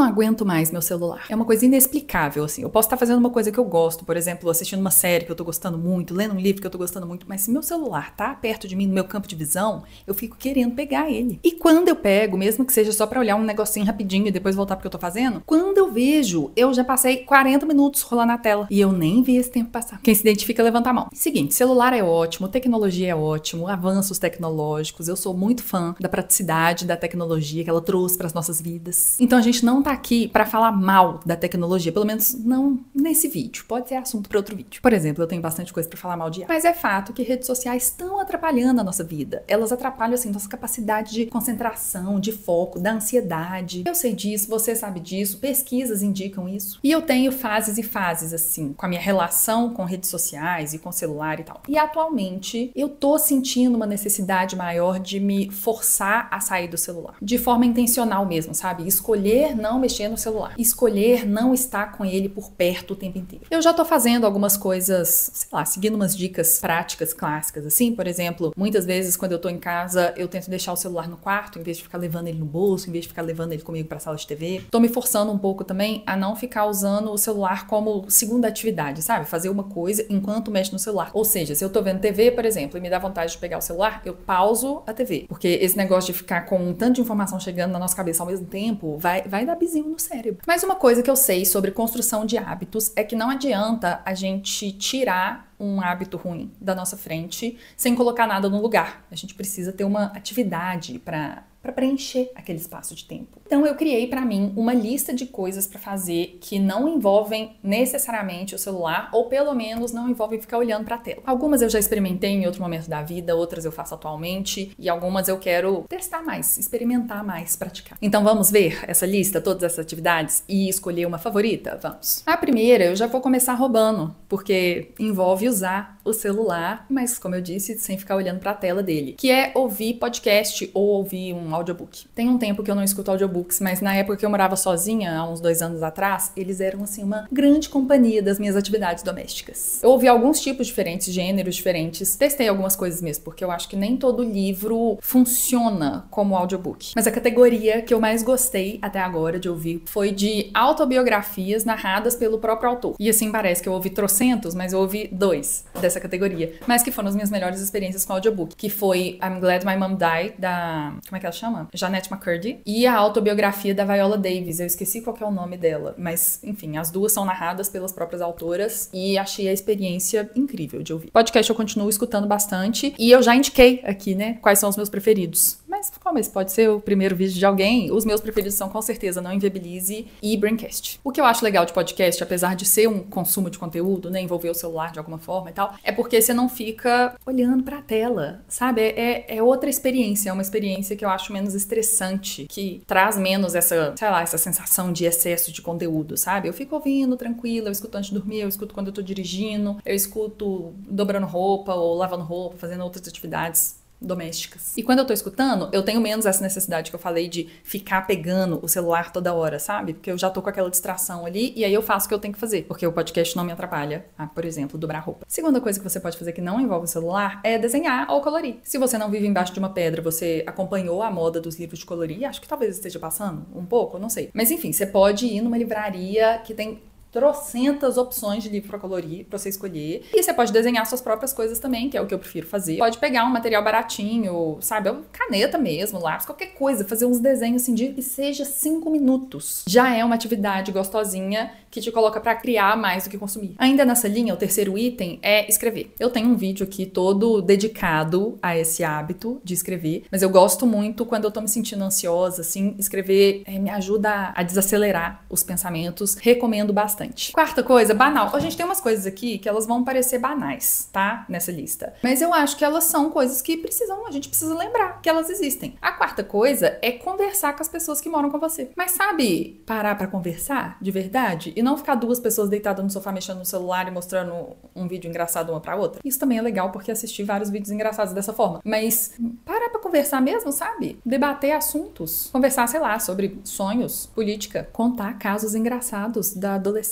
não aguento mais meu celular. É uma coisa inexplicável, assim. Eu posso estar fazendo uma coisa que eu gosto, por exemplo, assistindo uma série que eu tô gostando muito, lendo um livro que eu tô gostando muito, mas se meu celular tá perto de mim, no meu campo de visão, eu fico querendo pegar ele. E quando eu pego, mesmo que seja só pra olhar um negocinho rapidinho e depois voltar pro que eu tô fazendo, quando eu vejo, eu já passei 40 minutos rolando na tela. E eu nem vi esse tempo passar. Quem se identifica, levanta a mão. Seguinte, celular é ótimo, tecnologia é ótimo, avanços tecnológicos. Eu sou muito fã da praticidade da tecnologia que ela trouxe para as nossas vidas. Então a gente não tá aqui para falar mal da tecnologia, pelo menos não nesse vídeo. Pode ser assunto para outro vídeo. Por exemplo, eu tenho bastante coisa para falar mal de IA. Mas é fato que redes sociais estão atrapalhando a nossa vida. Elas atrapalham assim nossa capacidade de concentração, de foco, da ansiedade. Eu sei disso, você sabe disso, pesquisas indicam isso. E eu tenho fases e fases assim, com a minha relação com redes sociais e com celular e tal. E atualmente eu tô sentindo uma necessidade maior de me forçar a sair do celular. De forma intencional mesmo, sabe? Escolher não mexer no celular. Escolher não estar com ele por perto o tempo inteiro. Eu já tô fazendo algumas coisas, sei lá, seguindo umas dicas práticas, clássicas, assim. Por exemplo, muitas vezes quando eu tô em casa, eu tento deixar o celular no quarto, em vez de ficar levando ele no bolso, em vez de ficar levando ele comigo pra sala de TV. Tô me forçando um pouco também a não ficar usando o celular como segunda atividade, sabe? Fazer uma coisa enquanto mexe no celular. Ou seja, se eu tô vendo TV, por exemplo, e me dá vontade de pegar o celular, eu pauso a TV. Porque esse negócio de ficar com um tanto de informação chegando na nossa cabeça ao mesmo tempo vai dar bizinho no cérebro. Mas uma coisa que eu sei sobre construção de hábitos é que não adianta a gente tirar um hábito ruim da nossa frente sem colocar nada no lugar. A gente precisa ter uma atividade para preencher aquele espaço de tempo. Então eu criei para mim uma lista de coisas para fazer que não envolvem necessariamente o celular, ou pelo menos não envolvem ficar olhando para a tela. Algumas eu já experimentei em outro momento da vida, outras eu faço atualmente, e algumas eu quero testar mais, experimentar mais, praticar. Então vamos ver essa lista, todas essas atividades, e escolher uma favorita? Vamos. A primeira eu já vou começar roubando, porque envolve usar o celular, mas como eu disse, sem ficar olhando para a tela dele, que é ouvir podcast ou ouvir um audiobook. Tem um tempo que eu não escuto audiobooks, mas na época que eu morava sozinha, há uns 2 anos atrás, eles eram assim uma grande companhia das minhas atividades domésticas. Eu ouvi alguns tipos diferentes, gêneros diferentes, testei algumas coisas mesmo, porque eu acho que nem todo livro funciona como audiobook. Mas a categoria que eu mais gostei até agora de ouvir foi de autobiografias narradas pelo próprio autor. E assim parece que eu ouvi trocentos, mas eu ouvi 2 dessa categoria, mas que foram as minhas melhores experiências com audiobook, que foi I'm Glad My Mom Died, da... como é que ela chama? Jeanette McCurdy, e a autobiografia da Viola Davis. Eu esqueci qual que é o nome dela, mas enfim, as duas são narradas pelas próprias autoras e achei a experiência incrível de ouvir. Podcast eu continuo escutando bastante e eu já indiquei aqui, né, quais são os meus preferidos. Mas como esse pode ser o primeiro vídeo de alguém, os meus preferidos são com certeza Não Inviabilize e Braincast. O que eu acho legal de podcast, apesar de ser um consumo de conteúdo, né, envolver o celular de alguma forma e tal, é porque você não fica olhando pra tela, sabe? É outra experiência, é uma experiência que eu acho menos estressante, que traz menos essa, sei lá, essa sensação de excesso de conteúdo, sabe? Eu fico ouvindo tranquila, eu escuto antes de dormir, eu escuto quando eu tô dirigindo, eu escuto dobrando roupa ou lavando roupa, fazendo outras atividades domésticas. E quando eu tô escutando, eu tenho menos essa necessidade que eu falei de ficar pegando o celular toda hora, sabe? Porque eu já tô com aquela distração ali e aí eu faço o que eu tenho que fazer, porque o podcast não me atrapalha a, por exemplo, dobrar roupa. Segunda coisa que você pode fazer que não envolve o celular é desenhar ou colorir. Se você não vive embaixo de uma pedra, você acompanhou a moda dos livros de colorir, acho que talvez esteja passando um pouco, não sei. Mas enfim, você pode ir numa livraria que tem trocentas opções de livro pra colorir, pra você escolher. E você pode desenhar suas próprias coisas também, que é o que eu prefiro fazer. Pode pegar um material baratinho, sabe? Caneta mesmo, lápis, qualquer coisa. Fazer uns desenhos assim de que seja 5 minutos. Já é uma atividade gostosinha que te coloca pra criar mais do que consumir. Ainda nessa linha, o terceiro item é escrever. Eu tenho um vídeo aqui todo dedicado a esse hábito de escrever, mas eu gosto muito quando eu tô me sentindo ansiosa, assim, escrever me ajuda a desacelerar os pensamentos. Recomendo bastante. Quarta coisa, banal. A gente tem umas coisas aqui que elas vão parecer banais, tá? Nessa lista. Mas eu acho que elas são coisas que a gente precisa lembrar que elas existem. A quarta coisa é conversar com as pessoas que moram com você. Mas sabe, parar pra conversar de verdade e não ficar 2 pessoas deitadas no sofá mexendo no celular e mostrando um vídeo engraçado uma pra outra? Isso também é legal porque assisti vários vídeos engraçados dessa forma. Mas parar pra conversar mesmo, sabe? Debater assuntos. Conversar, sei lá, sobre sonhos, política, contar casos engraçados da adolescência,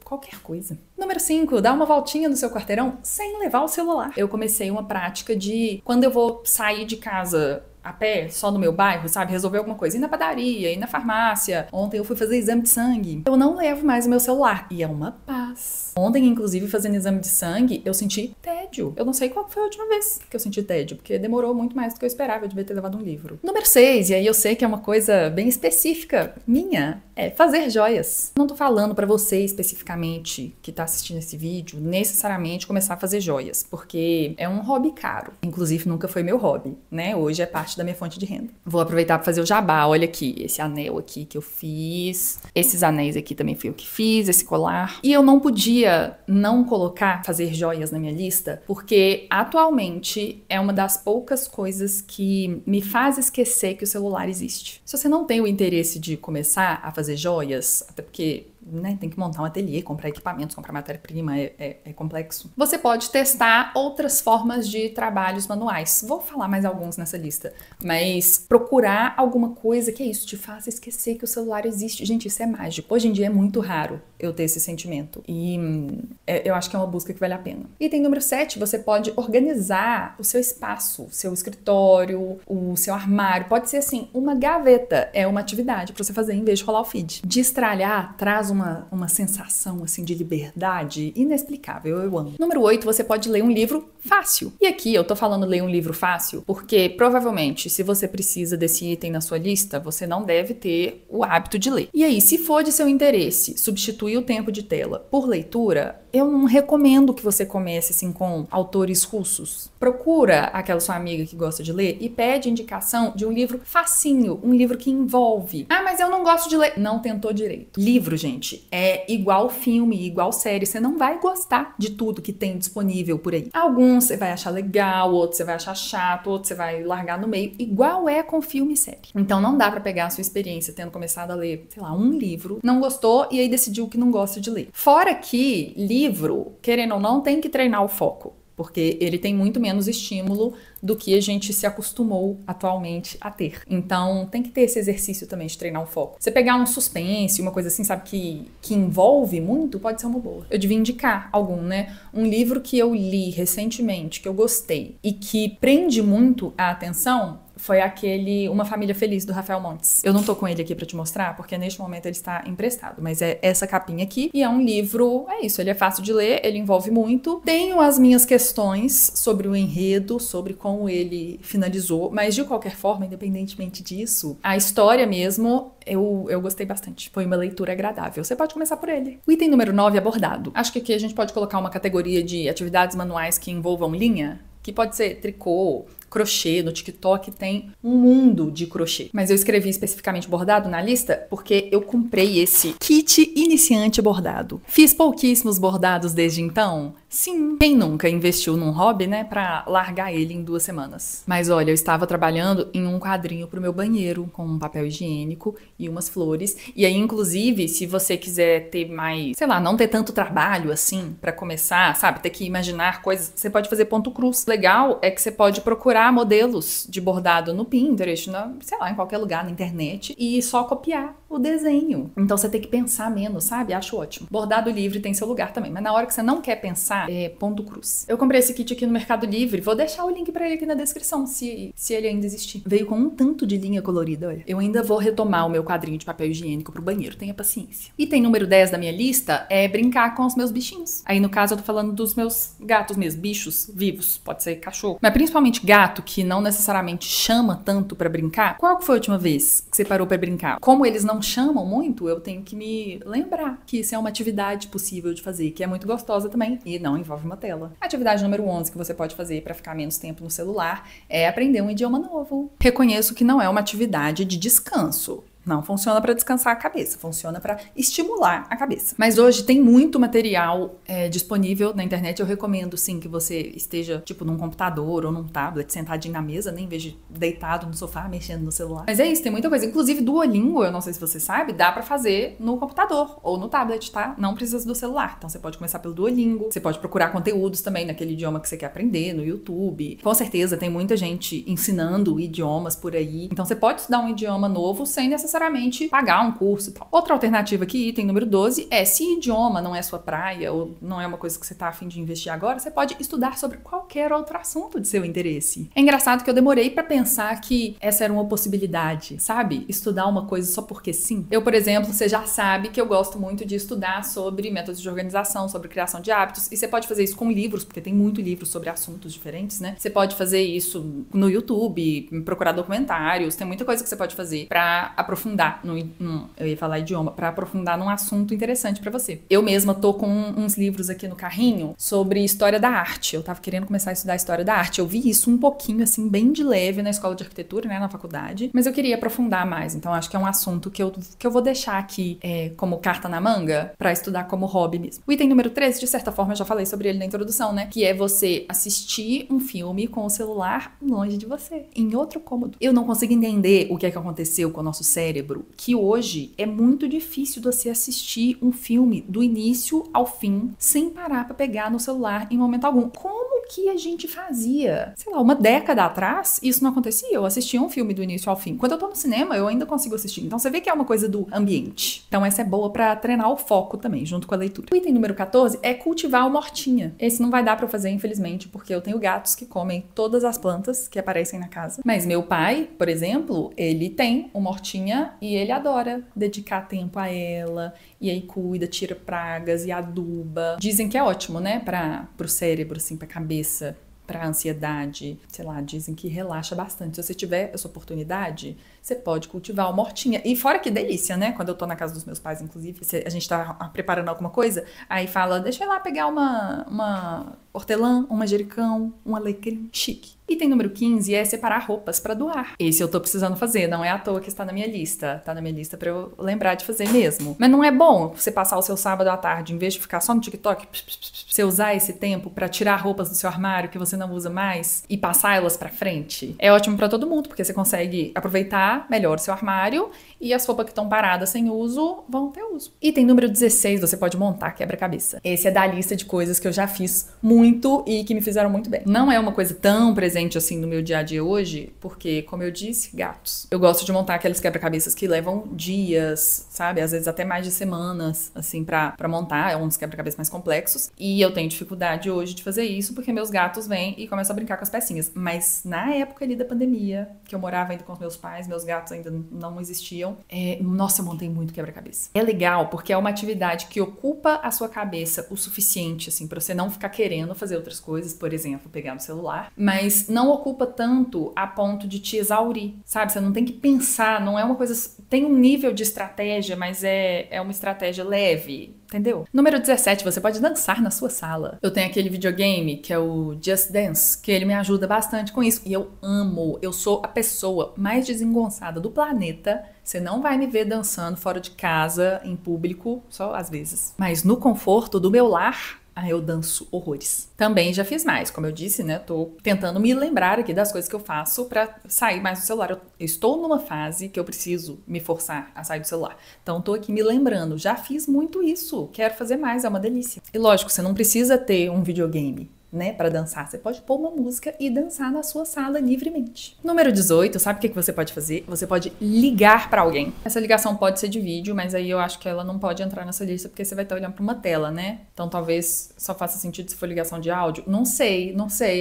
qualquer coisa. Número 5, dá uma voltinha no seu quarteirão sem levar o celular. Eu comecei uma prática de, quando eu vou sair de casa a pé, só no meu bairro, sabe? Resolver alguma coisa. Ir na padaria, ir na farmácia. Ontem eu fui fazer exame de sangue. Eu não levo mais o meu celular. E é uma paz. Ontem, inclusive, fazendo exame de sangue, eu senti tédio. Eu não sei qual foi a última vez que eu senti tédio, porque demorou muito mais do que eu esperava. Eu devia ter levado um livro. Número 6, e aí eu sei que é uma coisa bem específica minha, é fazer joias. Não tô falando pra você especificamente que tá assistindo esse vídeo, necessariamente começar a fazer joias, porque é um hobby caro. Inclusive, nunca foi meu hobby, né? Hoje é parte da minha fonte de renda. Vou aproveitar pra fazer o jabá. Olha aqui, esse anel aqui que eu fiz. Esses anéis aqui também fui eu que fiz, esse colar. E eu não podia não colocar fazer joias na minha lista, porque atualmente é uma das poucas coisas que me faz esquecer que o celular existe. Se você não tem o interesse de começar a fazer joias, até porque tem que montar um ateliê, comprar equipamentos, comprar matéria-prima, é complexo. Você pode testar outras formas de trabalhos manuais. Vou falar mais alguns nessa lista, mas procurar alguma coisa que é isso, te faça esquecer que o celular existe. Gente, isso é mágico. Hoje em dia é muito raro eu ter esse sentimento e eu acho que é uma busca que vale a pena. Item número 7, você pode organizar o seu espaço, o seu escritório, o seu armário. Pode ser assim, uma gaveta é uma atividade pra você fazer em vez de rolar o feed. Destralhar traz uma sensação assim de liberdade inexplicável, eu amo. Número 8, você pode ler um livro fácil. E aqui eu tô falando ler um livro fácil porque provavelmente se você precisa desse item na sua lista, você não deve ter o hábito de ler. E aí, se for de seu interesse substituir o tempo de tela por leitura, eu não recomendo que você comece assim com autores russos. Procura aquela sua amiga que gosta de ler e pede indicação de um livro facinho, um livro que envolve. Ah, mas eu não gosto de ler. Não tentou direito. Livro, gente, é igual filme, igual série. Você não vai gostar de tudo que tem disponível por aí. Alguns você vai achar legal, outros você vai achar chato, outros você vai largar no meio. Igual é com filme e série. Então não dá pra pegar a sua experiência tendo começado a ler, sei lá, um livro, não gostou e aí decidiu que não gosta de ler. Fora que livro, querendo ou não, tem que treinar o foco, porque ele tem muito menos estímulo do que a gente se acostumou atualmente a ter. Então, tem que ter esse exercício também de treinar o foco. Você pegar um suspense, uma coisa assim, sabe, que envolve muito, pode ser uma boa. Eu devia indicar algum, né? Um livro que eu li recentemente, que eu gostei, e que prende muito a atenção, foi aquele Uma Família Feliz, do Rafael Montes. Eu não tô com ele aqui pra te mostrar, porque neste momento ele está emprestado, mas é essa capinha aqui, e é um livro, é isso, ele é fácil de ler, ele envolve muito. Tenho as minhas questões sobre o enredo, sobre como ele finalizou, mas de qualquer forma, independentemente disso, a história mesmo, eu gostei bastante. Foi uma leitura agradável. Você pode começar por ele. O item número 9 é bordado. Acho que aqui a gente pode colocar uma categoria de atividades manuais que envolvam linha, que pode ser tricô, crochê. No TikTok tem um mundo de crochê. Mas eu escrevi especificamente bordado na lista porque eu comprei esse kit iniciante bordado. Fiz pouquíssimos bordados desde então. Sim, quem nunca investiu num hobby, né, pra largar ele em 2 semanas? Mas olha, eu estava trabalhando em um quadrinho pro meu banheiro, com um papel higiênico e umas flores. E aí, inclusive, se você quiser ter mais, sei lá, não ter tanto trabalho assim pra começar, sabe, ter que imaginar coisas, você pode fazer ponto cruz. Legal é que você pode procurar modelos de bordado no Pinterest, sei lá, em qualquer lugar na internet e só copiar o desenho. Então você tem que pensar menos, sabe? Acho ótimo. Bordado livre tem seu lugar também, mas na hora que você não quer pensar, é ponto cruz. Eu comprei esse kit aqui no Mercado Livre, vou deixar o link pra ele aqui na descrição, se ele ainda existir. Veio com um tanto de linha colorida, olha. Eu ainda vou retomar o meu quadrinho de papel higiênico pro banheiro, tenha paciência. Item número 10 da minha lista é brincar com os meus bichinhos. Aí no caso eu tô falando dos meus gatos mesmo, bichos vivos, pode ser cachorro, mas principalmente gato, que não necessariamente chama tanto pra brincar. Qual que foi a última vez que você parou pra brincar? Como eles não chamam muito, eu tenho que me lembrar que isso é uma atividade possível de fazer, que é muito gostosa também e não envolve uma tela. Atividade número 11 que você pode fazer pra ficar menos tempo no celular é aprender um idioma novo. Reconheço que não é uma atividade de descanso. Não funciona para descansar a cabeça, funciona para estimular a cabeça. Mas hoje tem muito material disponível na internet. Eu recomendo, sim, que você esteja, tipo, num computador ou num tablet, sentadinho na mesa, nem veja deitado no sofá, mexendo no celular. Mas é isso, tem muita coisa. Inclusive, Duolingo, eu não sei se você sabe, dá para fazer no computador ou no tablet, tá? Não precisa do celular. Então, você pode começar pelo Duolingo, você pode procurar conteúdos também naquele idioma que você quer aprender, no YouTube. Com certeza, tem muita gente ensinando idiomas por aí. Então, você pode estudar um idioma novo sem necessariamente necessariamente pagar um curso e tal. Outra alternativa aqui, item número 12, é se idioma não é sua praia ou não é uma coisa que você tá a fim de investir agora, você pode estudar sobre qualquer outro assunto de seu interesse. É engraçado que eu demorei pra pensar que essa era uma possibilidade, sabe? Estudar uma coisa só porque sim. Eu, por exemplo, você já sabe que eu gosto muito de estudar sobre métodos de organização, sobre criação de hábitos, e você pode fazer isso com livros, porque tem muito livro sobre assuntos diferentes, né? Você pode fazer isso no YouTube, procurar documentários, tem muita coisa que você pode fazer pra aprofundar eu ia falar idioma, pra aprofundar num assunto interessante pra você. Eu mesma tô com uns livros aqui no carrinho sobre história da arte. Eu tava querendo começar a estudar história da arte. Eu vi isso um pouquinho, assim, bem de leve na escola de arquitetura, né, na faculdade, mas eu queria aprofundar mais, então acho que é um assunto que eu vou deixar aqui como carta na manga pra estudar como hobby mesmo. O item número 13, de certa forma, eu já falei sobre ele na introdução, né, que é você assistir um filme com o celular longe de você, em outro cômodo. Eu não consigo entender o que é que aconteceu com o nosso cérebro, que hoje é muito difícil você assistir um filme do início ao fim, sem parar pra pegar no celular em momento algum. Como que a gente fazia? Sei lá, uma década atrás, isso não acontecia. Eu assistia um filme do início ao fim. Quando eu tô no cinema, eu ainda consigo assistir. Então você vê que é uma coisa do ambiente. Então essa é boa pra treinar o foco também, junto com a leitura. O item número 14 é cultivar uma hortinha. Esse não vai dar pra eu fazer, infelizmente, porque eu tenho gatos que comem todas as plantas que aparecem na casa. Mas meu pai, por exemplo, ele tem uma hortinha e ele adora dedicar tempo a ela. E aí cuida, tira pragas e aduba. Dizem que é ótimo, né? Pro cérebro, assim, pra cabeça, pra ansiedade. Sei lá, dizem que relaxa bastante. Se você tiver essa oportunidade, você pode cultivar uma hortinha. E fora que delícia, né? Quando eu tô na casa dos meus pais, inclusive, a gente tá preparando alguma coisa, aí fala, deixa eu ir lá pegar uma hortelã, um manjericão, um alecrim. Chique. Item número 15 é separar roupas pra doar. Esse eu tô precisando fazer, não é à toa que está na minha lista. Tá na minha lista pra eu lembrar de fazer mesmo. Mas não é bom você passar o seu sábado à tarde, em vez de ficar só no TikTok, você usar esse tempo pra tirar roupas do seu armário que você não usa mais e passar elas pra frente. É ótimo pra todo mundo, porque você consegue aproveitar melhor o seu armário e as roupas que estão paradas sem uso vão ter uso. Item número 16, você pode montar quebra-cabeça. Esse é da lista de coisas que eu já fiz muito e que me fizeram muito bem. Não é uma coisa tão presente assim no meu dia a dia hoje, porque, como eu disse, gatos. Eu gosto de montar aqueles quebra-cabeças que levam dias, sabe? Às vezes até mais de semanas, assim, pra montar. É uns quebra-cabeças mais complexos. E eu tenho dificuldade hoje de fazer isso, porque meus gatos vêm e começam a brincar com as pecinhas. Mas na época ali da pandemia, que eu morava ainda com os meus pais, meus gatos ainda não existiam, nossa, eu montei muito quebra-cabeça. É legal, porque é uma atividade que ocupa a sua cabeça o suficiente, assim, pra você não ficar querendo fazer outras coisas, por exemplo, pegar no celular, mas não ocupa tanto a ponto de te exaurir, sabe? Você não tem que pensar, não é uma coisa... Tem um nível de estratégia, mas é uma estratégia leve, entendeu? Número 17, você pode dançar na sua sala. Eu tenho aquele videogame que é o Just Dance, que ele me ajuda bastante com isso. E eu amo, eu sou a pessoa mais desengonçada do planeta. Você não vai me ver dançando fora de casa, em público, só às vezes. Mas no conforto do meu lar, eu danço horrores. Também já fiz mais, como eu disse, né? Tô tentando me lembrar aqui das coisas que eu faço pra sair mais do celular. Eu estou numa fase que eu preciso me forçar a sair do celular. Então tô aqui me lembrando. Já fiz muito isso. Quero fazer mais, é uma delícia. E lógico, você não precisa ter um videogame, né, para dançar. Você pode pôr uma música e dançar na sua sala livremente. Número 18, sabe o que você pode fazer? Você pode ligar para alguém. Essa ligação pode ser de vídeo, mas aí eu acho que ela não pode entrar nessa lista porque você vai estar olhando para uma tela, né? Então talvez só faça sentido se for ligação de áudio. Não sei.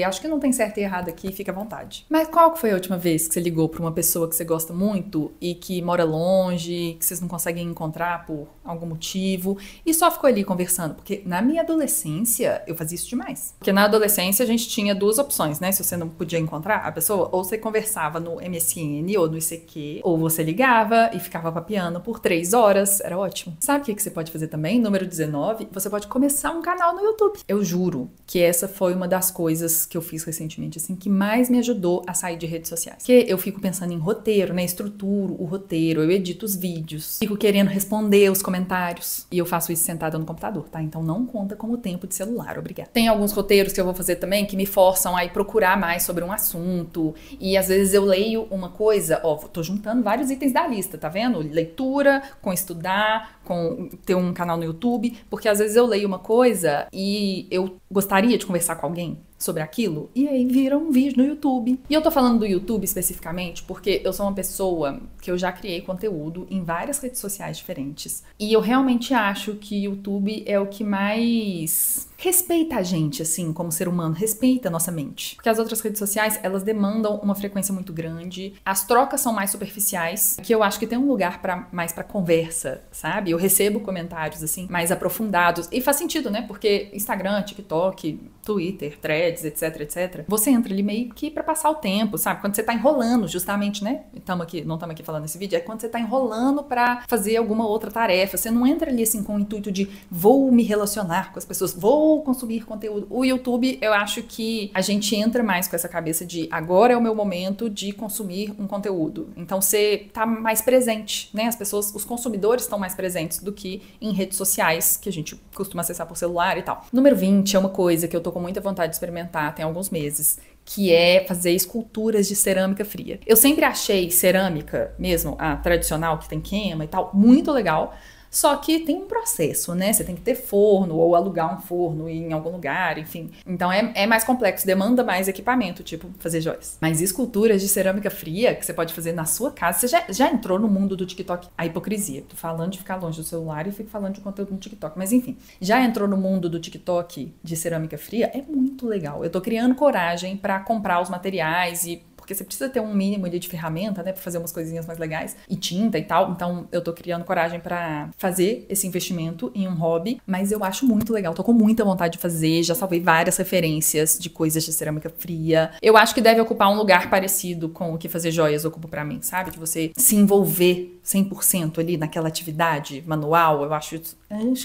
Acho que não tem certo e errado aqui, fica à vontade. Mas qual que foi a última vez que você ligou para uma pessoa que você gosta muito e que mora longe, que vocês não conseguem encontrar por algum motivo e só ficou ali conversando? Porque na minha adolescência eu fazia isso demais. Porque na adolescência a gente tinha duas opções, né? Se você não podia encontrar a pessoa, ou você conversava no MSN ou no ICQ, ou você ligava e ficava papeando por 3 horas. Era ótimo. Sabe o que você pode fazer também? Número 19, você pode começar um canal no YouTube. Eu juro que essa foi uma das coisas que eu fiz recentemente, assim, que mais me ajudou a sair de redes sociais. Porque eu fico pensando em roteiro, né? Estruturo o roteiro, eu edito os vídeos, fico querendo responder os comentários. E eu faço isso sentada no computador, tá? Então não conta como tempo de celular, obrigada. Tem alguns roteiros que eu vou fazer também que me forçam a ir procurar mais sobre um assunto. E às vezes eu leio uma coisa, tô juntando vários itens da lista, tá vendo? Leitura, com estudar, com ter um canal no YouTube, porque às vezes eu leio uma coisa e eu gostaria de conversar com alguém. sobre aquilo, e aí vira um vídeo no YouTube. E eu tô falando do YouTube especificamente porque eu sou uma pessoa que eu já criei conteúdo em várias redes sociais diferentes. E eu realmente acho que YouTube é o que mais respeita a gente, assim, como ser humano, respeita a nossa mente. Porque as outras redes sociais, elas demandam uma frequência muito grande, as trocas são mais superficiais, que eu acho que tem um lugar mais pra conversa, sabe? Eu recebo comentários, assim, mais aprofundados. E faz sentido, né? Porque Instagram, TikTok, Twitter, Threads, etc, etc. Você entra ali meio que pra passar o tempo, sabe? Quando você tá enrolando, justamente, né? Não estamos aqui falando nesse vídeo, é quando você tá enrolando pra fazer alguma outra tarefa. Você não entra ali, assim, com o intuito de vou me relacionar com as pessoas, vou consumir conteúdo. O YouTube, eu acho que a gente entra mais com essa cabeça de agora é o meu momento de consumir um conteúdo. Então você tá mais presente, né? As pessoas, os consumidores estão mais presentes do que em redes sociais, que a gente costuma acessar por celular e tal. Número 20 é uma coisa que eu tô com muita vontade de experimentar tem alguns meses, que é fazer esculturas de cerâmica fria. Eu sempre achei cerâmica, mesmo a tradicional que tem queima e tal, muito legal. Só que tem um processo, né? Você tem que ter forno ou alugar um forno em algum lugar, enfim. Então é mais complexo, demanda mais equipamento, tipo fazer joias. Mas esculturas de cerâmica fria que você pode fazer na sua casa, você já entrou no mundo do TikTok? A hipocrisia. Tô falando de ficar longe do celular e fico falando de conteúdo no TikTok. Mas enfim, já entrou no mundo do TikTok de cerâmica fria? É muito legal. Eu tô criando coragem pra comprar os materiais e porque você precisa ter um mínimo ali de ferramenta, né, pra fazer umas coisinhas mais legais, e tinta e tal, então eu tô criando coragem pra fazer esse investimento em um hobby, mas eu acho muito legal, tô com muita vontade de fazer, já salvei várias referências de coisas de cerâmica fria. Eu acho que deve ocupar um lugar parecido com o que fazer joias ocupa pra mim, sabe? De você se envolver 100% ali naquela atividade manual, eu acho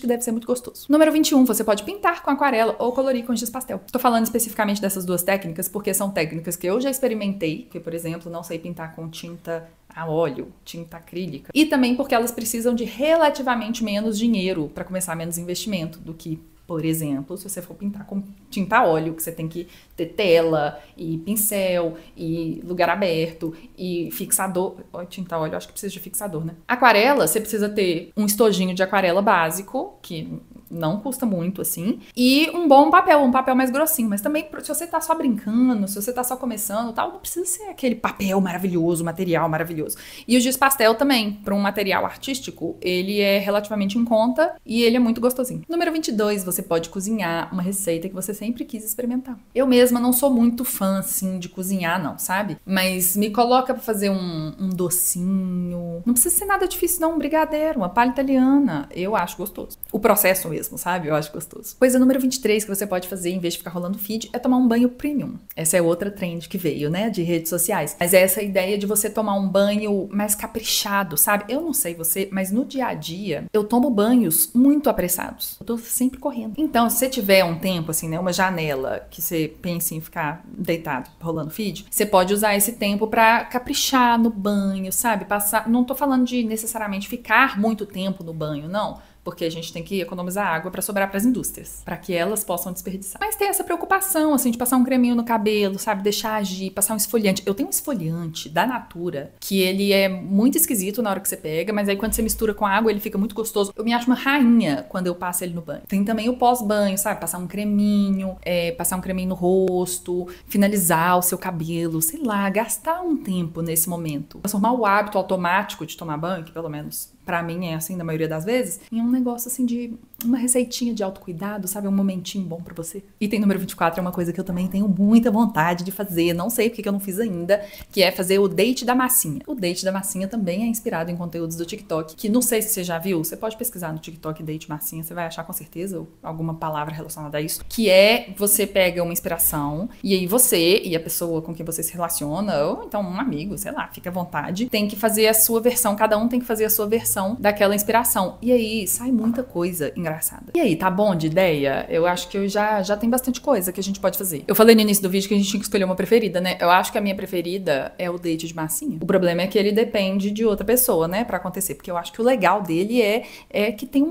que deve ser muito gostoso. Número 21, você pode pintar com aquarela ou colorir com giz pastel. Tô falando especificamente dessas duas técnicas porque são técnicas que eu já experimentei, que, por exemplo, não sei pintar com tinta a óleo, tinta acrílica. E também porque elas precisam de relativamente menos dinheiro para começar, menos investimento do que, por exemplo, se você for pintar com tinta a óleo, que você tem que ter tela e pincel e lugar aberto e fixador. Tinta a óleo, acho que precisa de fixador, né? Aquarela, você precisa ter um estojinho de aquarela básico, que não custa muito, assim, e um papel mais grossinho. Mas também, se você tá só brincando, se você tá só começando, tal, não precisa ser aquele papel maravilhoso, material maravilhoso. E o giz pastel também, para um material artístico, ele é relativamente em conta e ele é muito gostosinho. Número 22, você pode cozinhar uma receita que você sempre quis experimentar. Eu mesma não sou muito fã, assim, de cozinhar, não, sabe? Mas me coloca pra fazer um docinho. Não precisa ser nada difícil, não. Um brigadeiro, uma palha italiana. Eu acho gostoso. O processo mesmo, sabe? Eu acho gostoso. Coisa número 23 que você pode fazer em vez de ficar rolando feed é tomar um banho premium. Essa é outra trend que veio, né? De redes sociais. Mas é essa ideia de você tomar um banho mais caprichado, sabe? Eu não sei você, mas no dia a dia eu tomo banhos muito apressados. Eu tô sempre correndo. Então, se você tiver um tempo, assim, né? Uma janela que você pense em ficar deitado, rolando feed, você pode usar esse tempo pra caprichar no banho, sabe? Passar. Não tô falando de necessariamente ficar muito tempo no banho, não. Porque a gente tem que economizar água para sobrar para as indústrias, para que elas possam desperdiçar. Mas tem essa preocupação, assim, de passar um creminho no cabelo, sabe? Deixar agir, passar um esfoliante. Eu tenho um esfoliante da Natura, que ele é muito esquisito na hora que você pega, mas aí quando você mistura com a água, ele fica muito gostoso. Eu me acho uma rainha quando eu passo ele no banho. Tem também o pós-banho, sabe? Passar um creminho no rosto, finalizar o seu cabelo, sei lá, gastar um tempo nesse momento. Transformar o hábito automático de tomar banho, que pelo menos pra mim é assim, na maioria das vezes, em um negócio assim de uma receitinha de autocuidado, sabe? Um momentinho bom pra você. Item número 24 é uma coisa que eu também tenho muita vontade de fazer, não sei porque que eu não fiz ainda, que é fazer o date da massinha. O date da massinha também é inspirado em conteúdos do TikTok, que não sei se você já viu, você pode pesquisar no TikTok date massinha, você vai achar com certeza alguma palavra relacionada a isso, que é você pega uma inspiração e aí você e a pessoa com quem você se relaciona, ou então um amigo, sei lá, fica à vontade, tem que fazer a sua versão, cada um tem que fazer a sua versão daquela inspiração. E aí sai muita coisa engraçada. E aí, tá bom de ideia? Eu acho que eu já tem bastante coisa que a gente pode fazer. Eu falei no início do vídeo que a gente tinha que escolher uma preferida, né? Eu acho que a minha preferida é o date de massinha. O problema é que ele depende de outra pessoa, né? Pra acontecer. Porque eu acho que o legal dele é que tem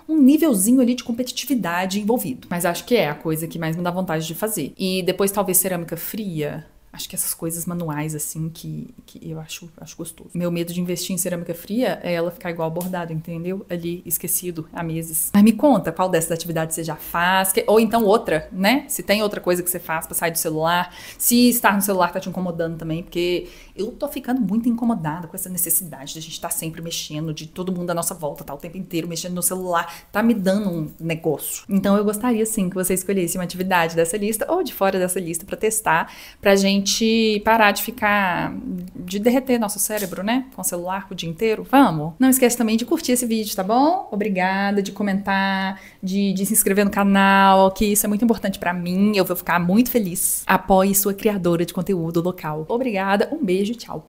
um nívelzinho ali de competitividade envolvido. Mas acho que é a coisa que mais me dá vontade de fazer. E depois talvez cerâmica fria. Acho que essas coisas manuais, assim, que eu acho gostoso. Meu medo de investir em cerâmica fria é ela ficar igual bordado, entendeu? Ali, esquecido há meses. Mas me conta, qual dessas atividades você já faz? Ou então outra, né? Se tem outra coisa que você faz pra sair do celular. Se estar no celular tá te incomodando também, porque eu tô ficando muito incomodada com essa necessidade de a gente estar sempre mexendo, de todo mundo à nossa volta, tá o tempo inteiro mexendo no celular. Tá me dando um negócio. Então eu gostaria, sim, que você escolhesse uma atividade dessa lista ou de fora dessa lista pra testar, pra gente parar de derreter nosso cérebro, né? Com o celular o dia inteiro. Vamos? Não esquece também de curtir esse vídeo, tá bom? Obrigada, de comentar, de se inscrever no canal, que isso é muito importante pra mim. Eu vou ficar muito feliz. Apoie sua criadora de conteúdo local. Obrigada, um beijo, tchau.